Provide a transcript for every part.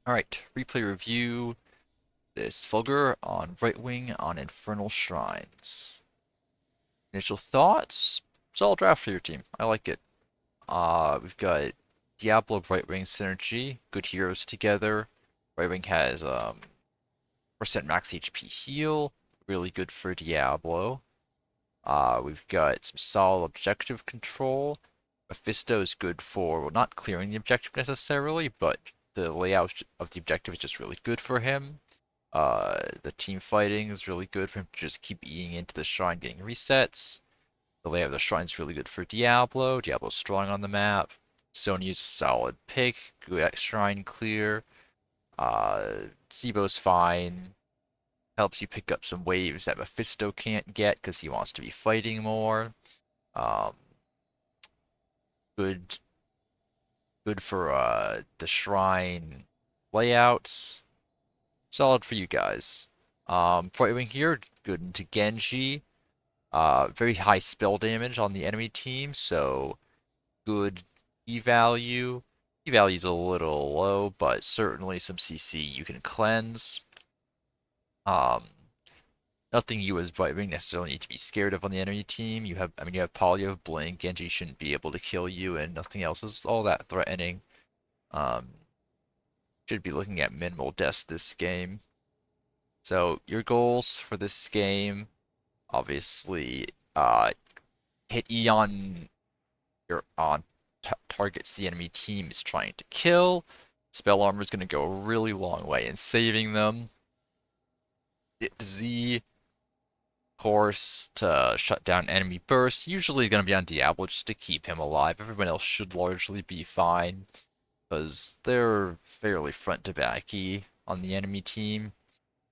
Alright, replay review. This Fulgur on Brightwing on Infernal Shrines. Initial thoughts? Solid draft for your team. I like it. We've got Diablo Brightwing synergy, good heroes together. Brightwing has percent max HP heal, really good for Diablo. We've got some solid objective control. Mephisto is good for, well, not clearing the objective necessarily, but the layout of the objective is just really good for him. The team fighting is really good for him to just keep eating into the shrine, getting resets. The layout of the shrine is really good for Diablo. Diablo's strong on the map. Sonya's a solid pick. Good at shrine clear. Sibo's fine. Helps you pick up some waves that Mephisto can't get because he wants to be fighting more. Um, good, good for the shrine layouts. Solid for you guys. Brightwing here, good into Genji. Very high spell damage on the enemy team, so good E value. E value is a little low, but certainly some CC you can cleanse. Um, Nothing you as Brightwing necessarily need to be scared of on the enemy team. You have Poly, you have Blink. Genji shouldn't be able to kill you, and nothing else is all that threatening. Um, should be looking at minimal deaths this game. So your goals for this game, obviously, hit E on your on targets the enemy team is trying to kill. Spell armor is going to go a really long way in saving them. Hit Z course to shut down enemy burst. Usually going to be on Diablo just to keep him alive. Everyone else should largely be fine because they're fairly front to backy on the enemy team.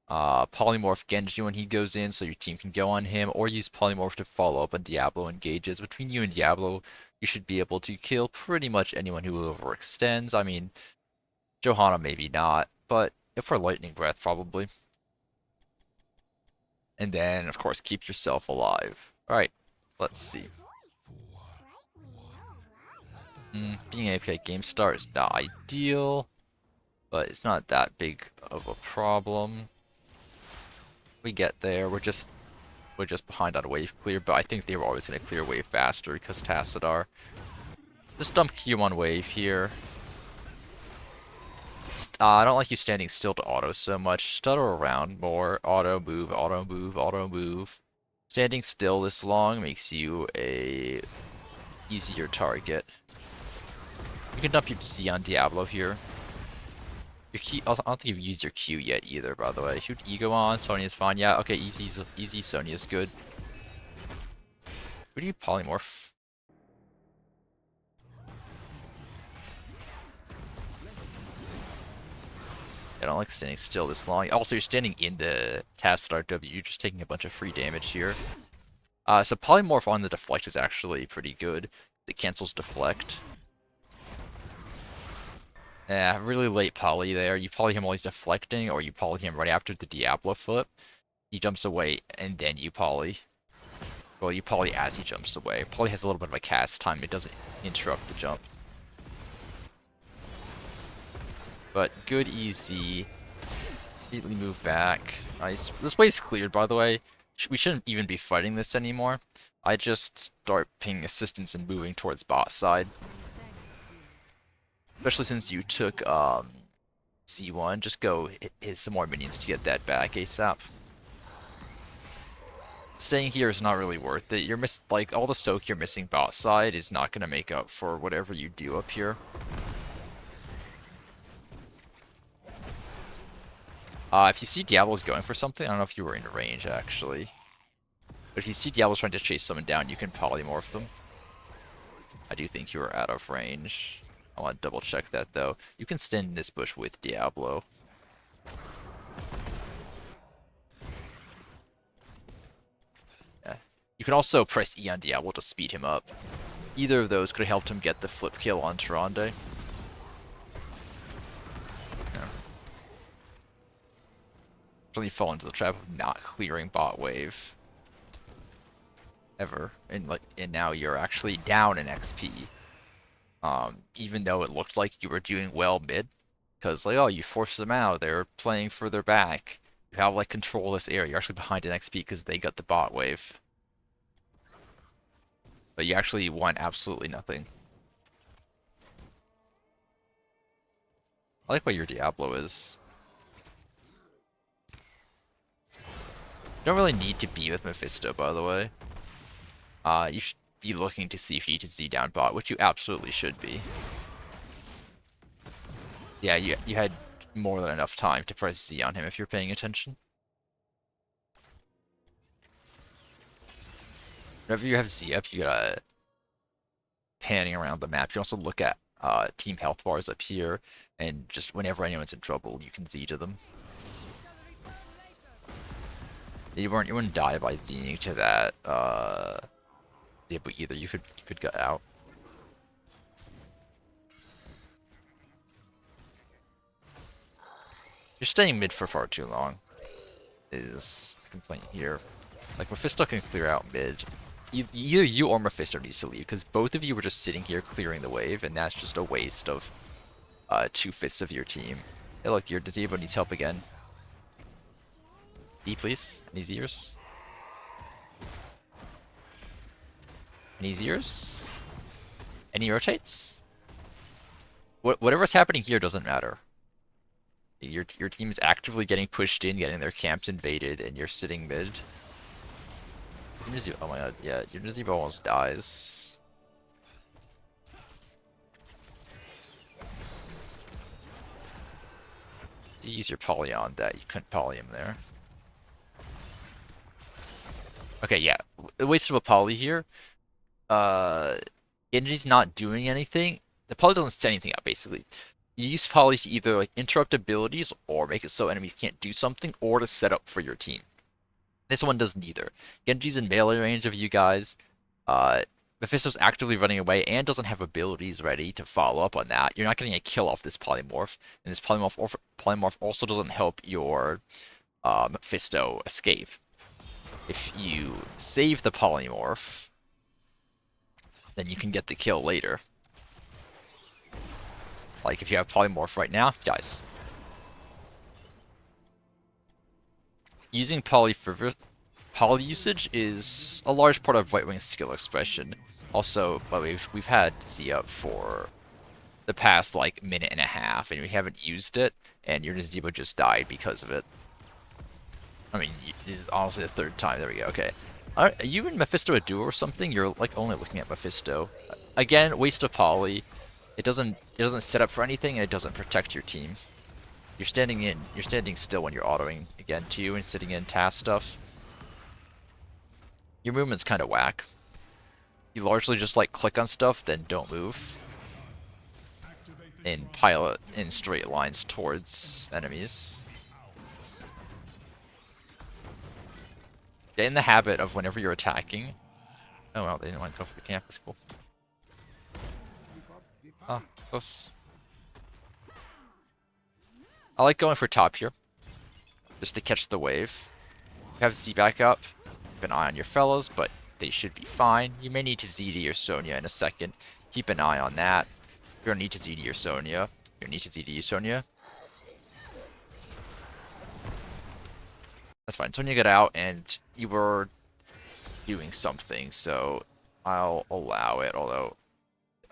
Polymorph Genji when he goes in so your team can go on him, or use Polymorph to follow up on Diablo engages. Between you and Diablo, you should be able to kill pretty much anyone who overextends. I mean, Johanna maybe not, but if we're Lightning Breath, probably. And then, of course, keep yourself alive. Alright, let's see. Being AFK game start is not ideal, but it's not that big of a problem. We get there, we're just behind on wave clear, but I think they were always going to clear wave faster because Tassadar. Just dump Q on wave here. I don't like you standing still to auto so much. Stutter around more. Auto move, auto move, auto move. Standing still this long makes you a easier target. You can dump your Z on Diablo here. Your Q, I don't think you've used your Q yet either, by the way. Shoot Ego on, Sonya's fine. Yeah, okay, easy, Sonya's good. Who do you polymorph? I don't like standing still this long. Also, you're standing in the Tassadar W, you're just taking a bunch of free damage here. So polymorph on the deflect is actually pretty good. It cancels deflect. Yeah, really late poly there. You poly him while he's deflecting, or you poly him right after the Diablo flip. He jumps away, and then you poly. Well, you poly as he jumps away. Poly has a little bit of a cast time. It doesn't interrupt the jump. But good, easy. Immediately move back. Nice. This wave's cleared, by the way. We shouldn't even be fighting this anymore. I just start pinging assistance and moving towards bot side. Especially since you took C1, just go hit some more minions to get that back ASAP. Staying here is not really worth it. You're like all the soak you're missing bot side is not gonna make up for whatever you do up here. If you see Diablo's going for something, I don't know if you were in range actually. But if you see Diablo's trying to chase someone down, you can polymorph them. I do think you were out of range. I want to double check that though. You can stand in this bush with Diablo. Yeah. You can also press E on Diablo to speed him up. Either of those could have helped him get the flip kill on Tyrande. Yeah. Really fall into the trap of not clearing bot wave. Ever. And now you're actually down in XP. Even though it looked like you were doing well mid, because like, oh, you force them out, they're playing further back. You have like control this area. You're actually behind an XP because they got the bot wave. But you actually want absolutely nothing. I like what your Diablo is. You don't really need to be with Mephisto, by the way. You should be looking to see if you need to Z down bot, which you absolutely should be. Yeah, you had more than enough time to press Z on him if you're paying attention. Whenever you have Z up, you gotta panning around the map. You can also look at team health bars up here, and just whenever anyone's in trouble, you can Z to them. You wouldn't die by Zing to that Diablo either. You could get out. You're staying mid for far too long. Is a complaint here. Like Mephisto can clear out mid. Either you or Mephisto needs to leave because both of you were just sitting here clearing the wave, and that's just a waste of 2/5 of your team. Hey, look, your Diablo needs help again. E, please. Any ears? Any ears? Any rotates? Whatever's happening here doesn't matter. Your team is actively getting pushed in, getting their camps invaded, and you're sitting mid. Oh my god, yeah, your Nizib almost dies. You use your poly on that, you couldn't poly him there. Okay, yeah, a waste of a poly here. Genji's not doing anything. The poly doesn't set anything up, basically. You use poly to either like interrupt abilities or make it so enemies can't do something, or to set up for your team. This one does neither. Genji's in melee range of you guys. Mephisto's actively running away and doesn't have abilities ready to follow up on that. You're not getting a kill off this polymorph, and this polymorph also doesn't help your Mephisto escape. If you save the polymorph, then you can get the kill later. Like if you have polymorph right now, he dies. Using poly usage is a large part of Brightwing's skill expression. Also, but we've had Z up for the past like minute and a half, and we haven't used it, and your Nizebo just died because of it. I mean, this is honestly the third time. There we go. Okay, are you and Mephisto a duo or something? You're like only looking at Mephisto. Again, waste of poly. It doesn't set up for anything, and it doesn't protect your team. You're standing still when you're autoing again to you and sitting in task stuff. Your movement's kind of whack. You largely just like click on stuff, then don't move. And pilot in straight lines towards enemies. Get in the habit of whenever you're attacking. Oh well, they didn't want to go for the camp, that's cool. Ah, close. I like going for top here, just to catch the wave. You have Z back up, keep an eye on your fellows, but they should be fine. You may need to Z to your Sonya in a second. Keep an eye on that. You're gonna need to Z to your Sonya. You're gonna need to Z to your Sonya. That's fine. Sonya got out, and you were doing something, so I'll allow it, although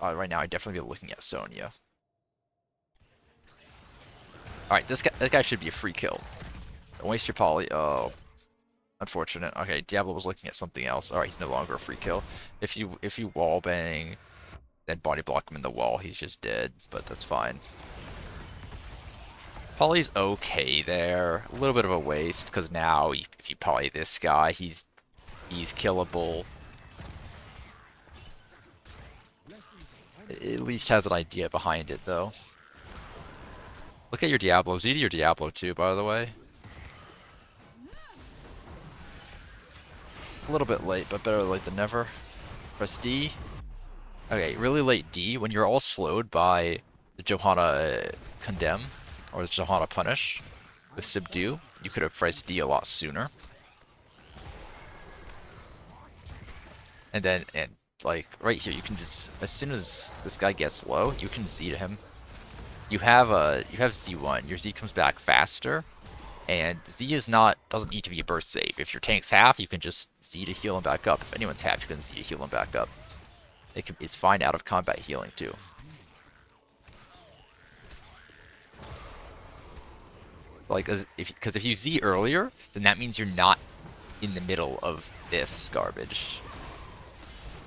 right now I'd definitely be looking at Sonya. Alright, this guy should be a free kill. Don't waste your poly. Oh, unfortunate. Okay, Diablo was looking at something else. Alright, he's no longer a free kill. If you wall bang, then body block him in the wall, he's just dead, but that's fine. Poly's okay there. A little bit of a waste, because now if you poly this guy, he's killable. It at least has an idea behind it, though. Look at your Diablo. Z to your Diablo too, by the way. A little bit late, but better late than never. Press D. Okay, really late D. When you're all slowed by the Johanna Condemn, or the Johanna Punish, with Subdue, you could have pressed D a lot sooner. And then, like, right here, you can just, as soon as this guy gets low, you can Z to him. you have Z1. Your Z comes back faster, and Z doesn't need to be a burst save. If your tank's half, you can just Z to heal him back up. If anyone's half, you can Z to heal him back up. It's fine out of combat healing too. Like, because if you Z earlier, then that means you're not in the middle of this garbage.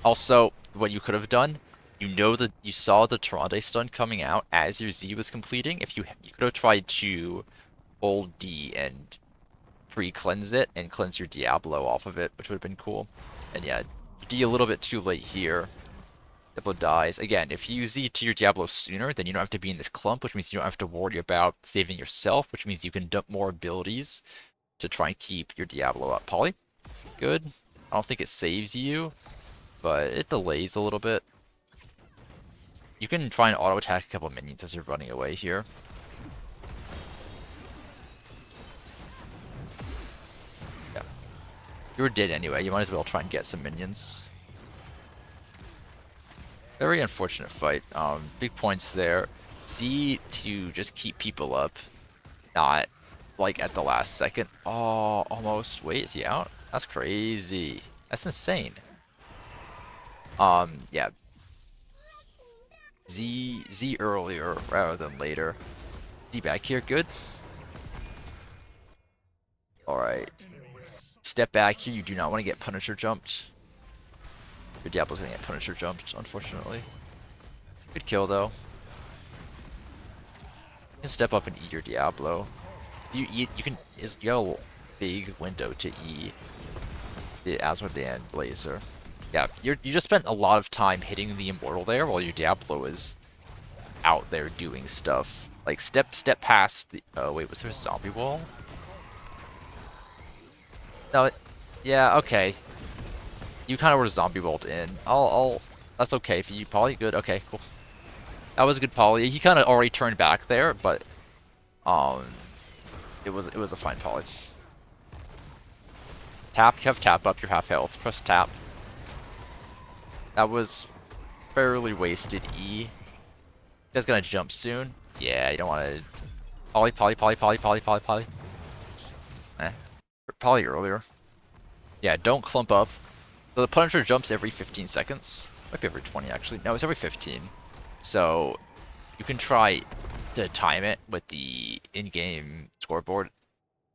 Also, what you could have done, that you saw the Tyrande stun coming out as your Z was completing. If you could have tried to hold D and pre-cleanse it and cleanse your Diablo off of it, which would have been cool. And yeah, D a little bit too late here. Diablo dies. Again, if you Z to your Diablo sooner, then you don't have to be in this clump, which means you don't have to worry about saving yourself, which means you can dump more abilities to try and keep your Diablo up. Poly, good. I don't think it saves you, but it delays a little bit. You can try and auto-attack a couple minions as you're running away here. Yeah. You were dead anyway, you might as well try and get some minions. Very unfortunate fight. Big points there. Z to just keep people up, not like at the last second. Oh, almost. Wait, is he out? That's crazy. That's insane. Yeah. Z earlier rather than later. Z back here, good. Alright. Step back here, you do not want to get Punisher jumped. Your Diablo's gonna get Punisher jumped, unfortunately. Good kill though. You can step up and eat your Diablo. You have a big window to eat the Asmodean Blazer. Yeah, you just spent a lot of time hitting the Immortal there while your Diablo is out there doing stuff. Like step past the wait, was there a zombie wall? No, yeah, okay. You kind of were zombie walled in. That's okay for you, Polly. Good, okay, cool. That was a good poly. He kind of already turned back there, but it was a fine poly. Tap, you have tap up, you're half health. Press tap. That was fairly wasted E. You guys gonna jump soon? Yeah, you don't want to. Poly. Eh, poly earlier. Yeah, don't clump up. So the Punisher jumps every 15 seconds. Might be every 20 actually. No, it's every 15. So you can try to time it with the in-game scoreboard,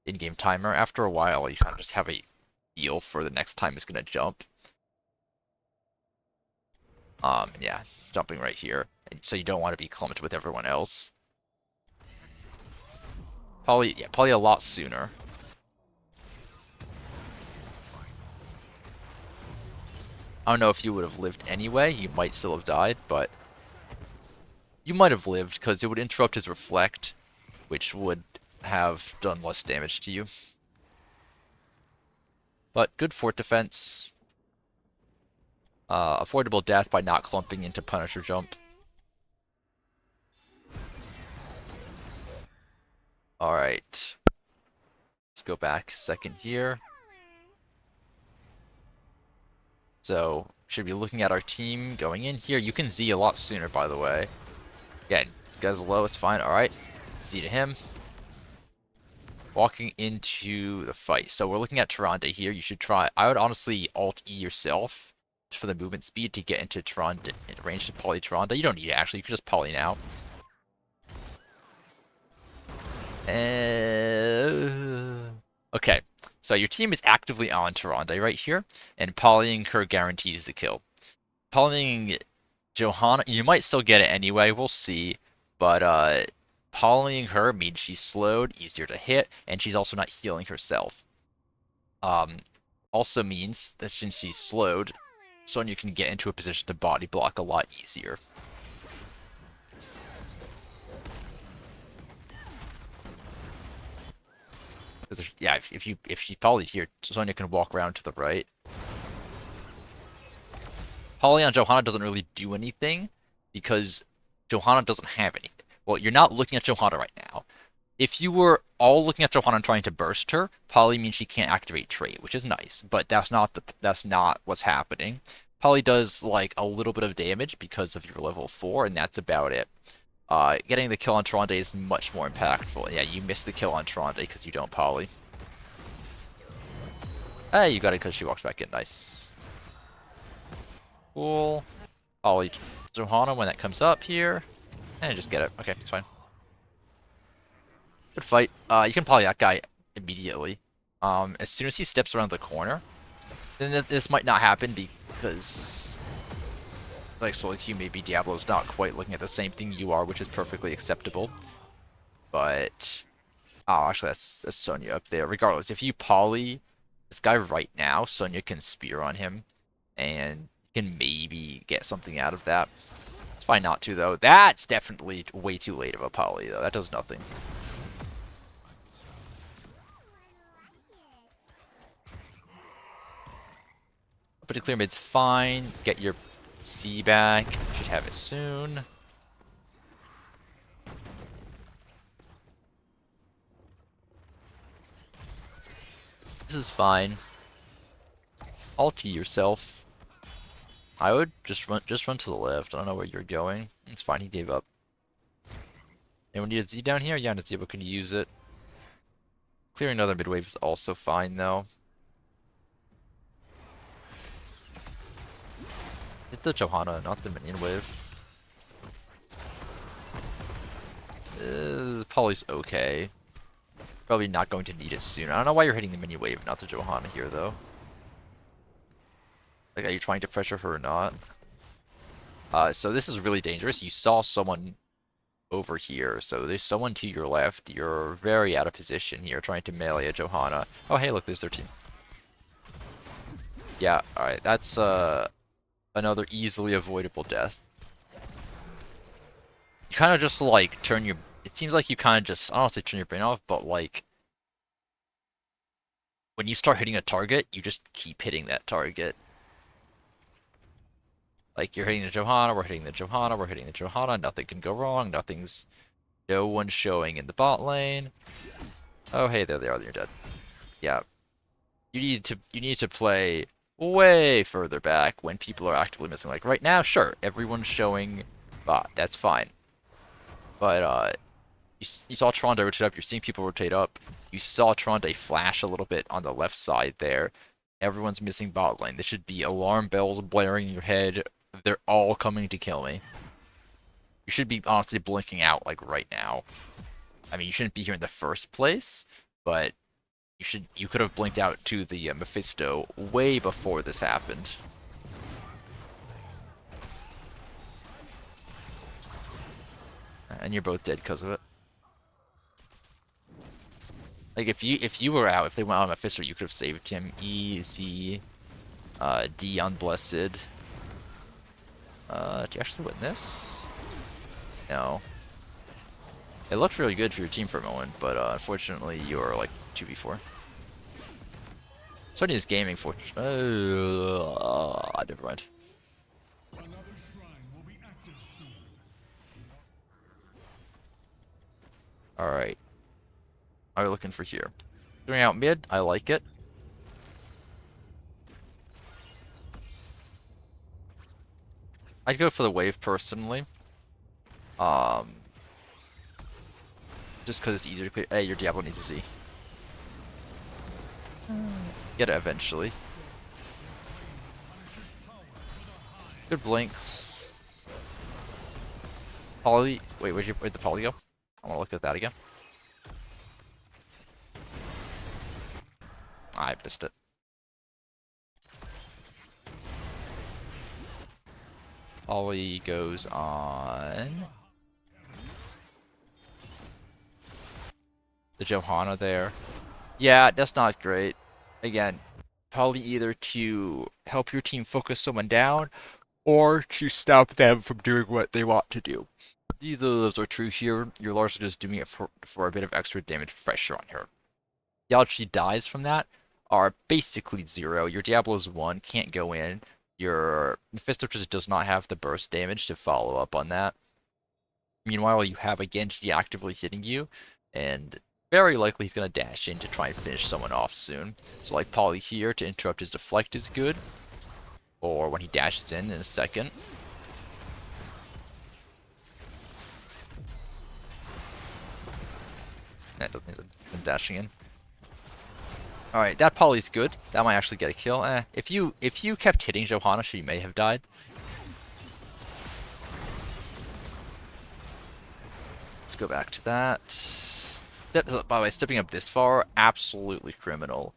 in-game timer. After a while, you kind of just have a feel for the next time it's gonna jump. Yeah, jumping right here. So you don't want to be clumped with everyone else. Probably a lot sooner. I don't know if you would have lived anyway. You might still have died, but you might have lived because it would interrupt his reflect, which would have done less damage to you. But good fort defense. Avoidable death by not clumping into Punisher jump. Alright. Let's go back a second here. So, should be looking at our team going in here. You can Z a lot sooner, by the way. Again, guys low, it's fine. Alright. Z to him. Walking into the fight. So we're looking at Tyrande here. You should try. I would honestly Alt-E yourself for the movement speed to get into Tyrande, range to poly Tyrande. You don't need it, actually. You can just poly now. Okay, so your team is actively on Tyrande right here, and polying her guarantees the kill. Polying Johanna, you might still get it anyway, we'll see, but polying her means she's slowed, easier to hit, and she's also not healing herself. Also means that since she's slowed, Sonya can get into a position to body block a lot easier. Yeah, if she polyed here, Sonya can walk around to the right. Poly on Johanna doesn't really do anything because Johanna doesn't have anything. Well, you're not looking at Johanna right now. If you were all looking at Johanna and trying to burst her, poly means she can't activate trait, which is nice, but that's not what's happening. Poly does like a little bit of damage because of your level 4, and that's about it. Getting the kill on Tronde is much more impactful. Yeah, you missed the kill on Tronde because you don't poly. Hey, you got it because she walks back in. Nice. Cool. Poly Johanna when that comes up here. And just get it. Okay, it's fine. Good fight. You can poly that guy immediately. As soon as he steps around the corner, then this might not happen because, like, solo queue, maybe Diablo's not quite looking at the same thing you are, which is perfectly acceptable. But, oh, actually, that's Sonya up there. Regardless, if you poly this guy right now, Sonya can spear on him, and you can maybe get something out of that. It's fine not to, though. That's definitely way too late of a poly, though. That does nothing. But to clear mid's fine. Get your C back. Should have it soon. This is fine. Ulti yourself. I would just run to the left. I don't know where you're going. It's fine, he gave up. Anyone need a Z down here? Yeah, Nazebo can use it. Clearing another mid wave is also fine though. It's the Johanna, not the minion wave. Poly's okay. Probably not going to need it soon. I don't know why you're hitting the minion wave, not the Johanna here though. Like, are you trying to pressure her or not? So this is really dangerous. You saw someone over here, so there's someone to your left. You're very out of position here, trying to melee a Johanna. Oh, hey, look, there's their team. Yeah, alright, that's another easily avoidable death. You kind of just, like, turn your... It seems like you kind of just... I don't want to say turn your brain off, but, like... When you start hitting a target, you just keep hitting that target. Like, you're hitting the Johanna, we're hitting the Johanna, we're hitting the Johanna, nothing can go wrong, no one's showing in the bot lane. Oh, hey, there they are, you're dead. Yeah. You need to play way further back when people are actively missing. Like, right now, sure, everyone's showing bot, that's fine. But, you saw Tronde rotate up, you're seeing people rotate up. You saw Tronde flash a little bit on the left side there. Everyone's missing bot lane. There should be alarm bells blaring in your head. They're all coming to kill me. You should be honestly blinking out like right now. I mean, you shouldn't be here in the first place, but you could have blinked out to the Mephisto way before this happened. And you're both dead because of it. Like if you were out, if they went on Mephisto, you could have saved him. Easy. D unblessed. Did you actually win this? No. It looked really good for your team for a moment, but unfortunately you are like 2v4. Sonya's gaming for... never mind. Alright. What are we looking for here? Doing out mid, I like it. I'd go for the wave personally. Just because it's easier to clear. Hey, your Diablo needs a Z. Get it eventually. Good blinks. Poly. Wait, where'd the poly go? I want to look at that again. I missed it. Poly goes on the Johanna there. Yeah, that's not great. Again, probably either to help your team focus someone down or to stop them from doing what they want to do. Either of those are true here. You're largely just doing it for a bit of extra damage pressure on her. The odds she dies from that are basically 0. Your Diablo's 1, can't go in. Your Mephisto just does not have the burst damage to follow up on that. Meanwhile, you have a Genji actively hitting you, and very likely he's going to dash in to try and finish someone off soon. So like Poly here to interrupt his deflect is good. Or when he dashes in a second. That doesn't mean I'm dashing in. Alright, that poly's good. That might actually get a kill. If you kept hitting Johanna, she may have died. Let's go back to that. By the way, stepping up this far, absolutely criminal.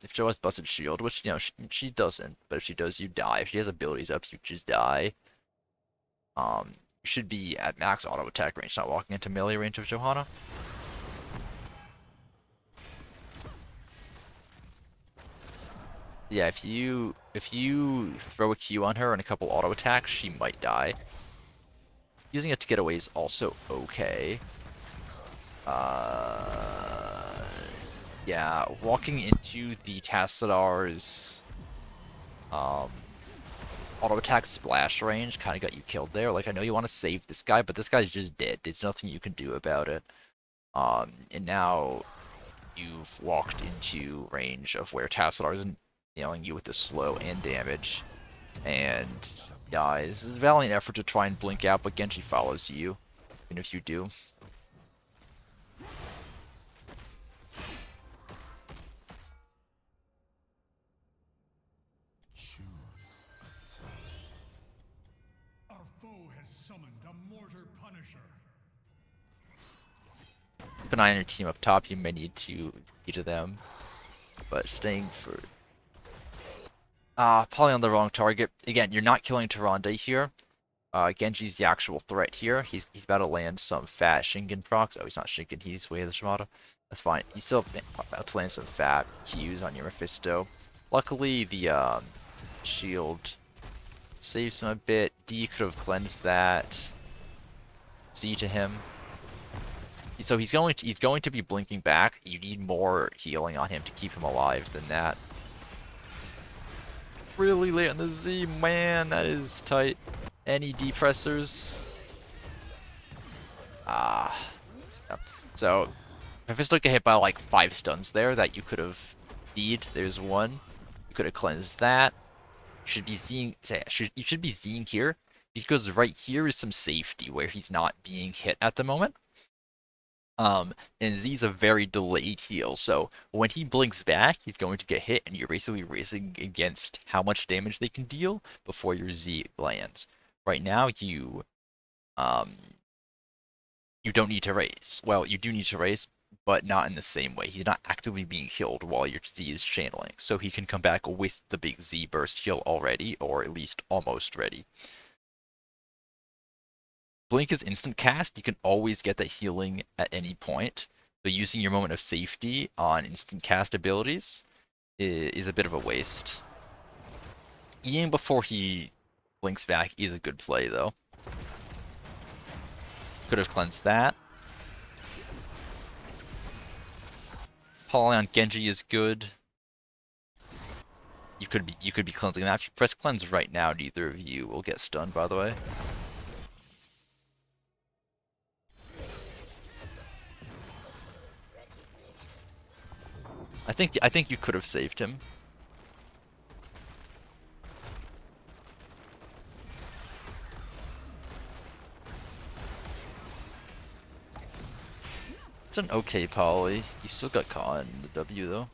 If Jo has busted shield, which, you know, she doesn't, but if she does, you die. If she has abilities up, you just die. You should be at max auto attack range, not walking into melee range of Johanna. Yeah, if you throw a Q on her and a couple auto attacks, she might die. Using it to get away is also okay. Yeah, walking into the Tassadar's auto attack splash range kind of got you killed there. Like, I know you want to save this guy, but this guy's just dead. There's nothing you can do about it. And now you've walked into range of where Tassadar is nailing you with the slow and damage. And yeah, it's a valiant effort to try and blink out, but Genji follows you, even if you do. Keep an eye on your team up top. You may need to get to them, but staying for probably on the wrong target. Again, you're not killing Tyrande here. Genji's the actual threat here. He's about to land some fat Shingen procs. Oh, he's not Shingen. He's way of the Shimada. That's fine. He's still about to land some fat Qs on your Mephisto. Luckily, the shield saves him a bit. D could have cleansed that. Z to him. So he's going to be blinking back. You need more healing on him to keep him alive than that. Really late on the Z, man, that is tight. Any depressors? Yeah. So Mephisto get hit by like 5 stuns there that you could have D'd. There's one. You could have cleansed that. You should be seeing you should be seeing here, because right here is some safety where he's not being hit at the moment. And Z's a very delayed heal, so when he blinks back, he's going to get hit, and you're basically racing against how much damage they can deal before your Z lands. Right now, you don't need to race. Well, you do need to race, but not in the same way. He's not actively being killed while your Z is channeling, so he can come back with the big Z burst heal already, or at least almost ready. Blink is instant cast. You can always get that healing at any point. So using your moment of safety on instant cast abilities is a bit of a waste. Eating before he blinks back is a good play, though. Could have cleansed that. Poly on Genji is good. You could be cleansing that. If you press cleanse right now, neither of you will get stunned, by the way. I think you could have saved him. It's an okay poly. You still got caught in the W though.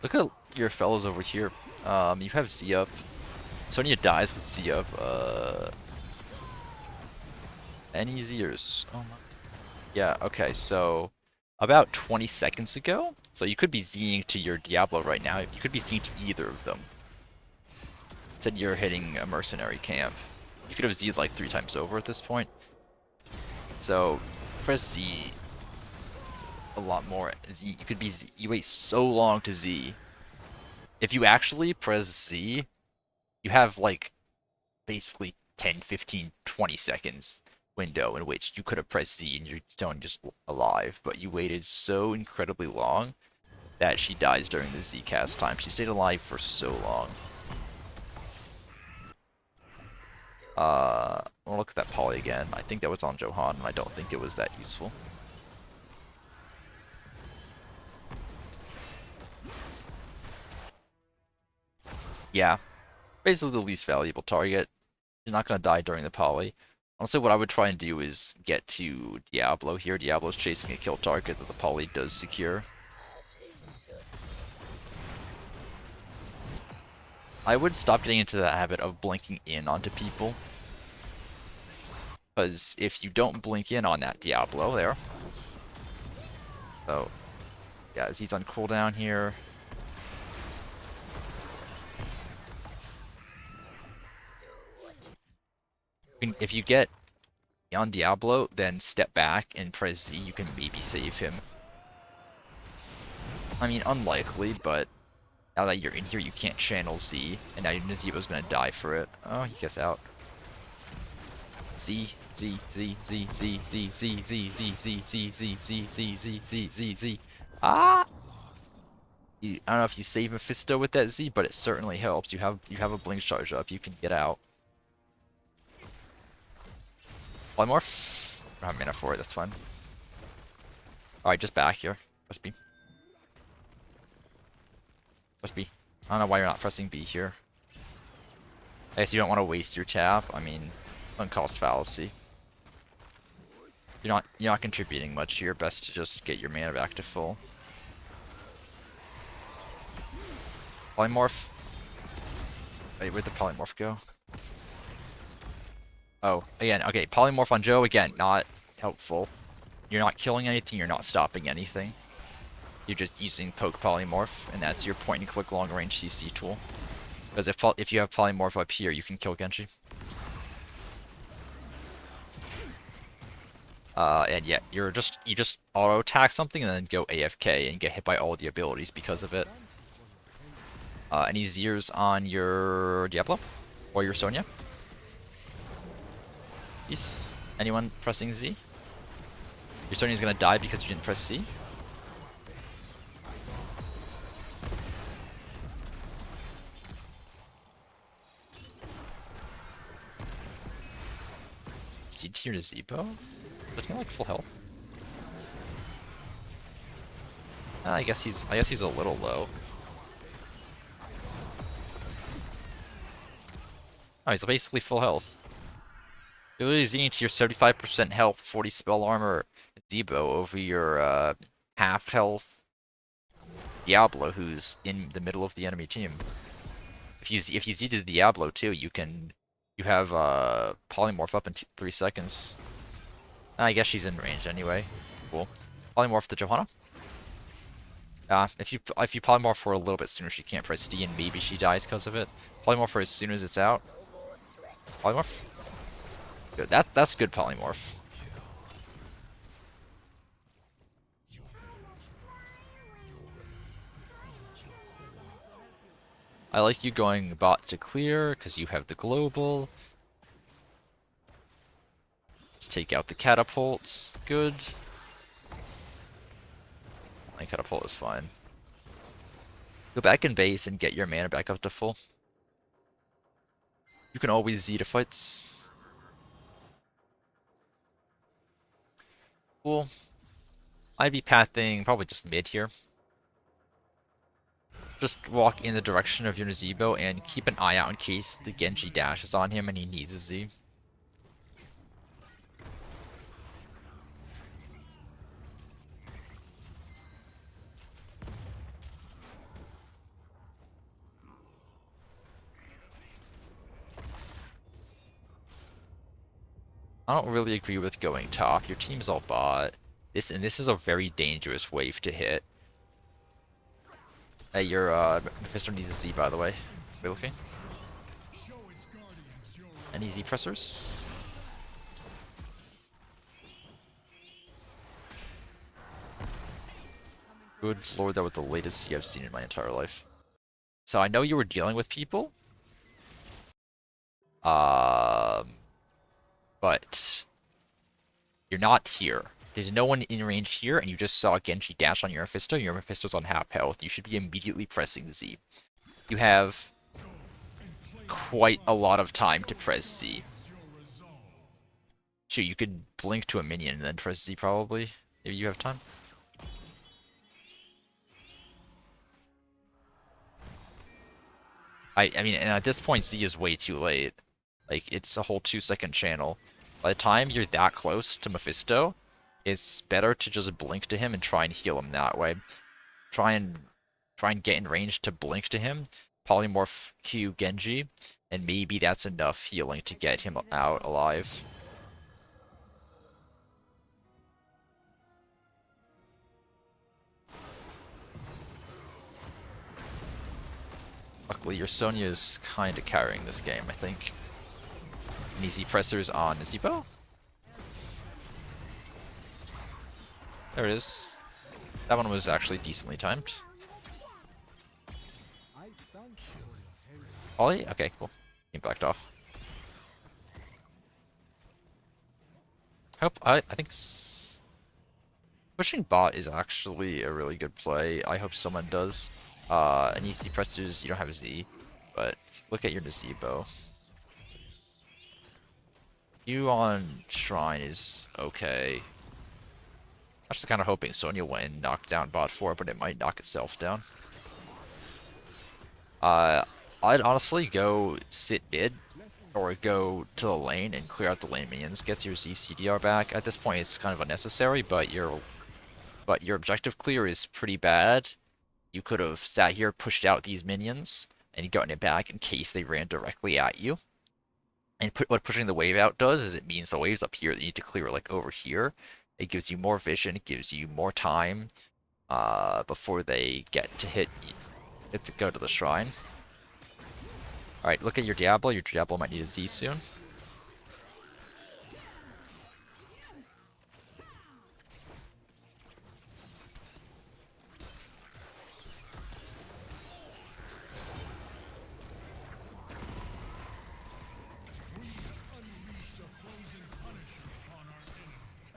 Look at your fellows over here. You have Z up. Sonya dies with Z up. Any Zers? Oh my. Yeah, okay, so about 20 seconds ago, so you could be Zing to your Diablo right now. You could be Zing to either of them. Said you're hitting a mercenary camp. You could have Z'd like 3 times over at this point. So press Z a lot more. Z, you could be Z. You wait so long to Z. If you actually press Z, you have like basically 10, 15, 20 seconds window in which you could have pressed Z and you're still just alive, but you waited so incredibly long that she dies during the Z cast time. She stayed alive for so long. I'll look at that poly again. I think that was on Johan, and I don't think it was that useful. Yeah, basically the least valuable target. You're not gonna die during the poly. Honestly, what I would try and do is get to Diablo here. Diablo's chasing a kill target that the poly does secure. I would stop getting into the habit of blinking in onto people. Because if you don't blink in on that Diablo there. So, yeah, he's on cooldown here. If you get on Diablo, then step back and press Z, you can maybe save him. I mean, unlikely, but now that you're in here, you can't channel Z, and now your Nazeebo's gonna die for it. Oh, he gets out. Z, Z, Z, Z, Z, Z, Z, Z, Z, Z, Z, Z, Z, Z, Z, Z, Z, Z. Ah! I don't know if you save Mephisto with that Z, but it certainly helps. You have a blink charge up, you can get out. Polymorph? I don't have mana for it, that's fine. Alright, just back here. Press B. Press B. I don't know why you're not pressing B here. I guess you don't want to waste your tap. I mean, uncost fallacy. You're not contributing much here. Best to just get your mana back to full. Polymorph. Wait, where'd the polymorph go? Oh, again, okay, polymorph on Joe, again, not helpful. You're not killing anything, you're not stopping anything. You're just using poke polymorph, and that's your point and click long range CC tool. Because if you have polymorph up here, you can kill Genji. And yeah, you just auto attack something and then go AFK and get hit by all the abilities because of it. Any Zers on your Diablo or your Sonya? Is anyone pressing Z? Your Sonya's gonna die because you didn't press C. C tier to Zebo? Looking like full health. I guess he's a little low. Oh, he's basically full health. You're literally Zing to your 75% health, 40 spell armor Zebo over your half health Diablo, who's in the middle of the enemy team. If you Z to Diablo too, you have polymorph up in 3 seconds. I guess she's in range anyway. Cool. Polymorph to Johanna. If you polymorph her a little bit sooner, she can't press D, and maybe she dies because of it. Polymorph her as soon as it's out. Polymorph. Good. That's good polymorph. I like you going bot to clear because you have the global. Let's take out the catapults. Good. My catapult is fine. Go back in base and get your mana back up to full. You can always Z to fights. Cool. I'd be pathing probably just mid here. Just walk in the direction of your Zebo and keep an eye out in case the Genji dashes on him and he needs a Z. I don't really agree with going top. Your team's all bot. This is a very dangerous wave to hit. Hey, your Mephisto needs a Z, by the way. Are you looking? Any Z pressers? Good lord, that was the latest Z I've seen in my entire life. So I know you were dealing with people. But you're not here. There's no one in range here, and you just saw Genji dash on your Mephisto. Your Mephisto's on half health. You should be immediately pressing Z. You have quite a lot of time to press Z. Shoot, you could blink to a minion and then press Z probably. Maybe you have time. I mean, and at this point, Z is way too late. Like, it's a whole 2-second channel. By the time you're that close to Mephisto, it's better to just blink to him and try and heal him that way. Try and get in range to blink to him, polymorph Q Genji, and maybe that's enough healing to get him out alive. Luckily, your Sonya is kind of carrying this game, I think. An easy pressers on Zebo. There it is. That one was actually decently timed. Ollie? Okay, cool. He backed off. I think pushing bot is actually a really good play. I hope someone does. An easy pressers, you don't have a Z, but look at your Nazebo. You on Shrine is okay. I'm actually kind of hoping Sonya went and knocked down bot 4, but it might knock itself down. I'd honestly go sit mid, or go to the lane and clear out the lane minions, get your ZCDR back. At this point, it's kind of unnecessary, but your objective clear is pretty bad. You could have sat here, pushed out these minions, and gotten it back in case they ran directly at you. And what pushing the wave out does is it means the waves up here that you need to clear, like over here. It gives you more vision, it gives you more time before they get to go to the shrine. Alright, look at your Diablo. Your Diablo might need a Z soon.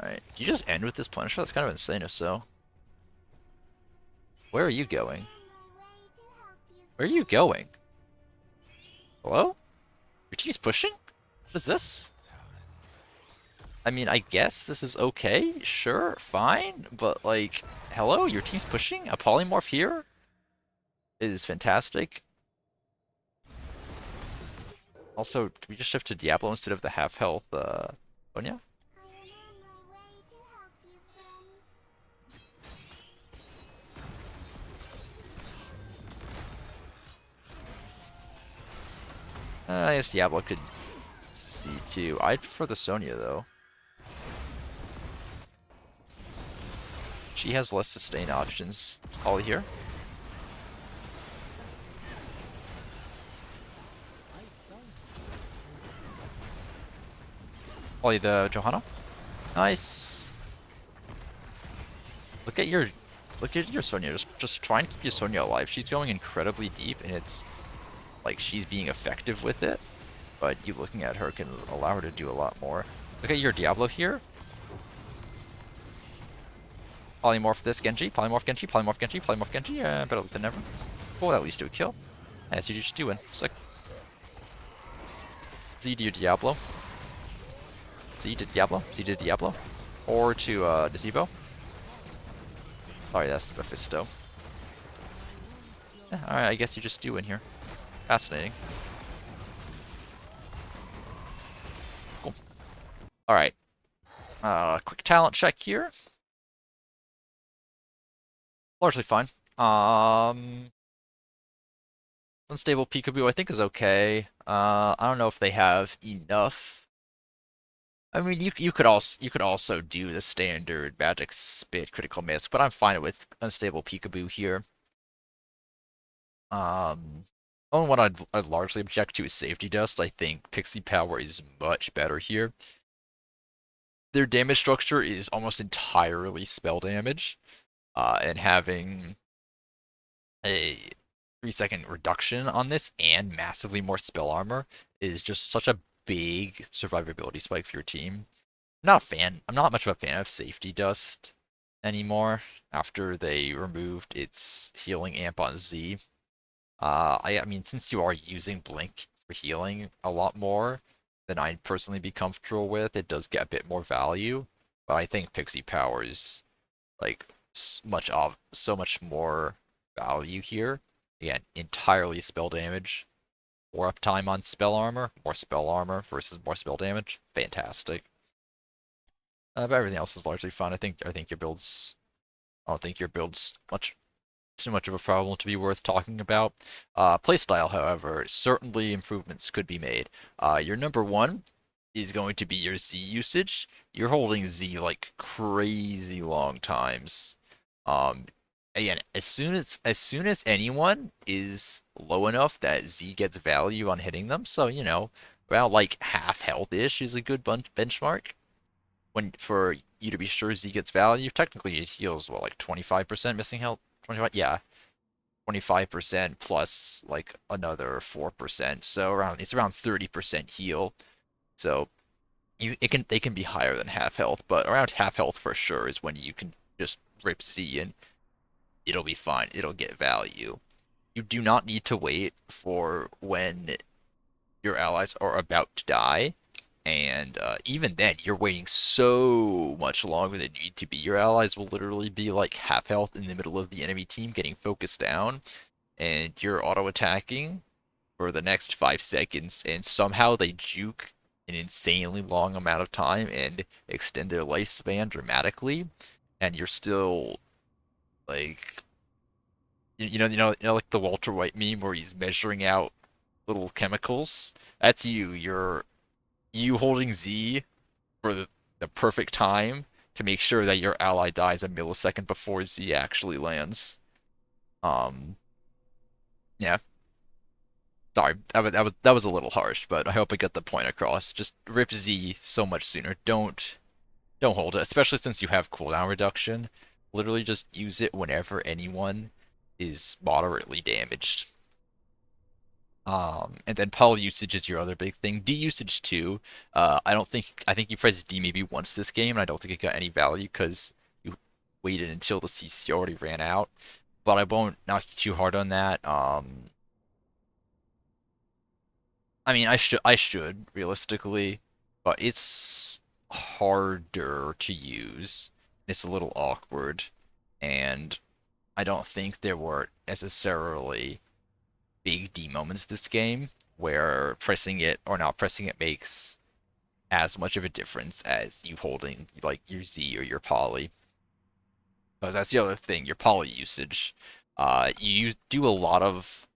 Alright, can you just end with this Punisher? That's kind of insane if so. Where are you going? Where are you going? Hello? Your team's pushing? What is this? I mean, I guess this is okay, sure, fine, but like, hello? Your team's pushing? A polymorph here is fantastic. Also, do we just shift to Diablo instead of the half-health, Sonya? I guess Diablo could see too. I'd prefer the Sonya though. She has less sustain options. Ollie here. Ollie the Johanna. Nice. Look at your Sonya. Just try and keep your Sonya alive. She's going incredibly deep, and it's like she's being effective with it. But you looking at her can allow her to do a lot more. Look at your Diablo here. Polymorph this Genji, polymorph Genji, polymorph Genji, polymorph Genji. Better than never. Cool, that leads to a kill. As you just doing. Sick. Z to your Diablo. Z to Diablo. Z to Diablo. Or to Nazebo. Sorry, that's Mephisto. Yeah, alright, I guess you just do in here. Fascinating. Cool. Alright. Quick talent check here. Largely fine. Unstable Peekaboo I think is okay. I don't know if they have enough. I mean, you could also do the standard magic spit critical miss, but I'm fine with unstable Peekaboo here. Only one I'd largely object to is safety dust. I think Pixie Power is much better here. Their damage structure is almost entirely spell damage. And having a 3-second reduction on this and massively more spell armor is just such a big survivability spike for your team. I'm not much of a fan of safety dust anymore after they removed its healing amp on Z. I mean, since you are using Blink for healing a lot more, than I'd personally be comfortable with. It does get a bit more value, but I think Pixie Power is like so much more value here. Again, entirely spell damage. More uptime on spell armor versus more spell damage. Fantastic. But everything else is largely fun. I think your build's I don't think your build's much too much of a problem to be worth talking about. Playstyle, however, certainly improvements could be made. Your number one is going to be your Z usage. You're holding Z like crazy long times. Um, Again, as soon as anyone is low enough that Z gets value on hitting them, so around like half health ish is a good benchmark. When for you to be sure Z gets value, technically it heals what like 25% missing health. 25, yeah, 25% plus like another 4%. So around 30% heal. So they can be higher than half health, but around half health for sure is when you can just rip C and it'll be fine. It'll get value. You do not need to wait for when your allies are about to die. And even then, you're waiting so much longer than you need to be. Your allies will literally be like half health in the middle of the enemy team getting focused down, and you're auto attacking for the next 5 seconds, and somehow they juke an insanely long amount of time and extend their lifespan dramatically, and you're still like like the Walter White meme where he's measuring out little chemicals. That's you. You holding Z for the perfect time to make sure that your ally dies a millisecond before Z actually lands. Um, yeah. Sorry, that was a little harsh, but I hope I got the point across. Just rip Z so much sooner. Don't hold it, especially since you have cooldown reduction. Literally just use it whenever anyone is moderately damaged. And then poly usage is your other big thing. D usage too. I think you pressed D maybe once this game, and I don't think it got any value because you waited until the CC already ran out. But I won't knock you too hard on that. I mean, I should realistically, but it's harder to use. It's a little awkward, and I don't think there were necessarily big D moments this game where pressing it or not pressing it makes as much of a difference as you holding like your Z or your poly. Because that's the other thing, your poly usage. You do a lot of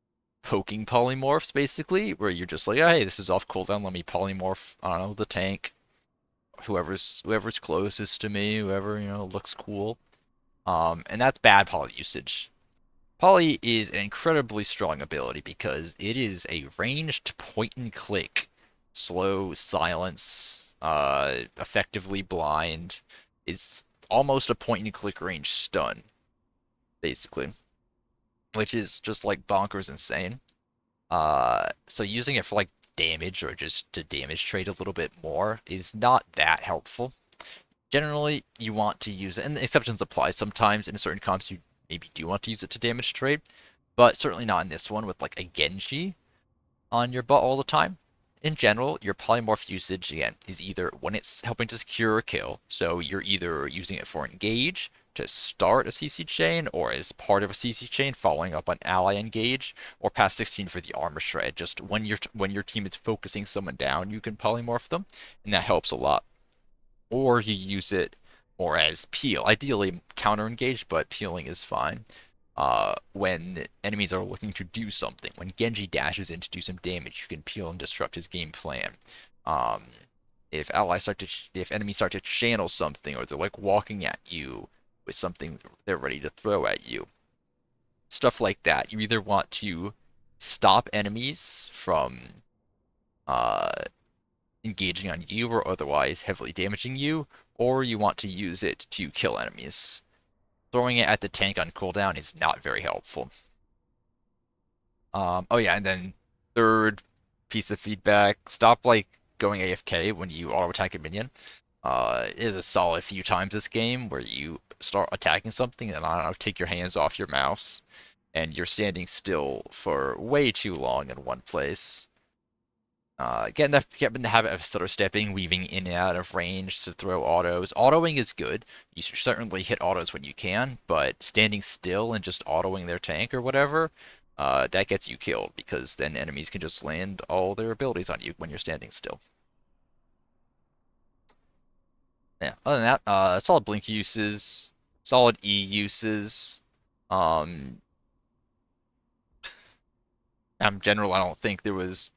poking polymorphs basically, where you're just like, oh, hey, this is off cooldown, let me polymorph, I don't know, the tank, whoever's closest to me, whoever, looks cool. And that's bad poly usage. Poly is an incredibly strong ability because it is a ranged point and click, slow silence, effectively blind. It's almost a point and click range stun, basically, which is just like bonkers insane. So using it for like damage or just to damage trade a little bit more is not that helpful. Generally, you want to use it, and exceptions apply. Sometimes in certain comps, you maybe do want to use it to damage trade, but certainly not in this one with like a Genji on your butt all the time. In general, your polymorph usage again is either when it's helping to secure a kill, so you're either using it for engage to start a CC chain, or as part of a CC chain following up on ally engage, or past 16 for the armor shred. Just when your team is focusing someone down, you can polymorph them, and that helps a lot. Or you use it more as peel. Ideally counter engage, but peeling is fine. When enemies are looking to do something, when Genji dashes in to do some damage, you can peel and disrupt his game plan. Um, if enemies start to channel something, or they're like walking at you with something they're ready to throw at you, stuff like that. You either want to stop enemies from uh, engaging on you or otherwise heavily damaging you, or you want to use it to kill enemies. Throwing it at the tank on cooldown is not very helpful. Oh yeah, and then third piece of feedback, stop like going AFK when you auto attack a minion. It is a solid few times this game where you start attacking something and I don't know, take your hands off your mouse and you're standing still for way too long in one place. Get in the habit of stutter stepping, weaving in and out of range to throw autos. Autoing is good. You should certainly hit autos when you can, but standing still and just autoing their tank or whatever, that gets you killed because then enemies can just land all their abilities on you when you're standing still. Yeah. Other than that, solid blink uses, solid E uses. Um, in general, I don't think there was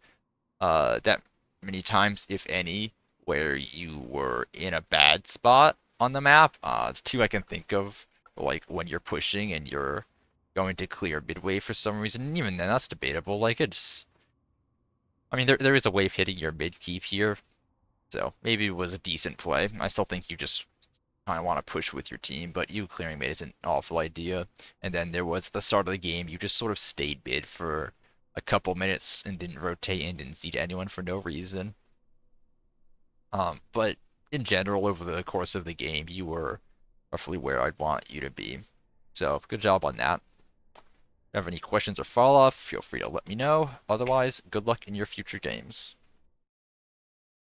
that many times, if any, where you were in a bad spot on the map. The two I can think of, like when you're pushing and you're going to clear midway for some reason. And even then, that's debatable. Like it's, I mean, there is a wave hitting your mid keep here, so maybe it was a decent play. I still think you just kind of want to push with your team, but you clearing mid is an awful idea. And then there was the start of the game. You just sort of stayed mid for a couple minutes and didn't rotate and didn't see to anyone for no reason. But in general, over the course of the game, you were roughly where I'd want you to be. So good job on that. If you have any questions or follow-up, feel free to let me know. Otherwise, good luck in your future games.